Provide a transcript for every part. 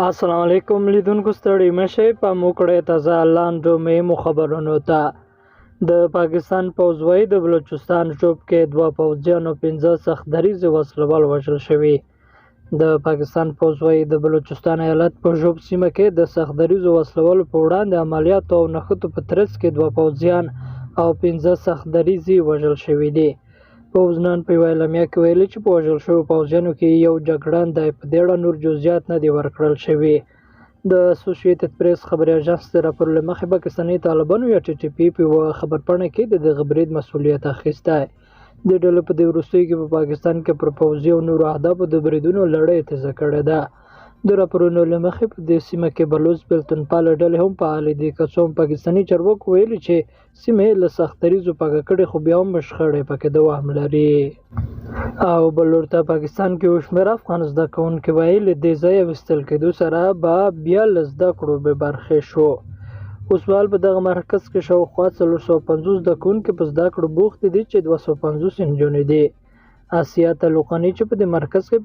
السلام علیکم لیدونکو ستړي مشئ په موکړه تازه لاندو مهمو خبرونو ته د پاکستان پوځ وایي د بلوچستان ژوب کې 2 پوځیانو 15 سخت دریځ وسلوال وژل شوي. د پاکستان پوځ وایي د بلوچستان ایالت په ژوب سیمه کې د سخت دریځ وسلوالو په وړاندې عملیاتو او نښتو په ترڅ کې 2 پوځیان او 15 سخت دریځ وژل شوي دي. پوځ نن په یوه اعلامیه کې ویلي چې په وژل شویو پوځیانو کې یو جګړن دی. په دې اړه نور جزئیات نه دي ورکړل شوي. د اسوسییټډ پریس خبري اژانس د راپور له مخې پاکستاني طالبانو یا TTP په یوه خبرپاڼه کې د دغه برید مسؤلیت اخیستی. د ډلې په دې وروستیو کې په پاکستان کې پر پوځي او نورو اهدافو د بریدونو لړۍ تیزه کړې ده. د راپورونو له مخې په دې سیمه کې بلوچ بېلتونپاله ډلې هم فعالې دي، که څه هم پاکستاني چارواکو ویلي چې سیمې له سخت دریځو پاکه کړې، خو بیا هم شخړې پکې دوام لري. او بل لورته پاکستان کې یو شمېر افغان زده کوونکي وایي له دې ځایه ویستل کېدو سره به بیا له زده کړو بې برخې شو. اوسمهال په دغه مرکز کې شاوخوا 450 زده کوونکي په زده کړو بوخت دي چې 250 نجونې دي. آسیا تعلقاني چې په دې مرکز کې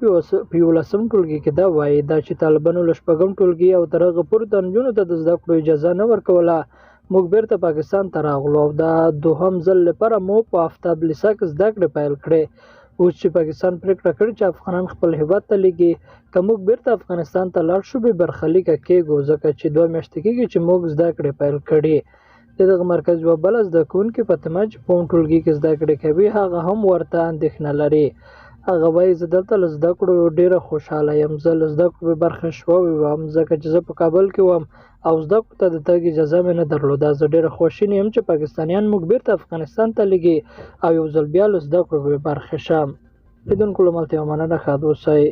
په 11م ټولګي کې دا وایي دا چې طالبانو له 4م ټولګي او تر هغه پورې د نجونو ته د زده کړو اجازه نه ورکوله. موږ بیرته پاکستان ته راغلو او دا دوهم ځل لپاره مو په آفتاب لیسه کې زده کړې پیل کړې. اوس چې پاکستان پرېکړه کړې چې افغانان خپل هیواد ته لیږي، که موږ بیرته افغانستان ته لاړ شو بې برخلیکه کېږو، ځکه چې 2 میاشتې کېږي چې موږ زده کړې پیل کړي. د دغه مرکز یوه بله زده کوونکې فاطمه چې په 1 ټولګي کې زده کړې کوي، هغه هم ورته اندېښنه لري. هغه وایي زه دلته له زده کړو ډېره خوشحاله یم. زه له زده کړو بې برخې شوی وم ځکه چې زه په کابل کې وم او زده کړو ته د تګ اجازه مې نه درلوده. زه ډېره خواشینی یم چې پاکستانیان موږ بیرته افغانستان ته لیږي او یو ځل بیا له زده کړو بې برخې شم. لیدونکو له ملته یوه مننه، ښاد اوسئ.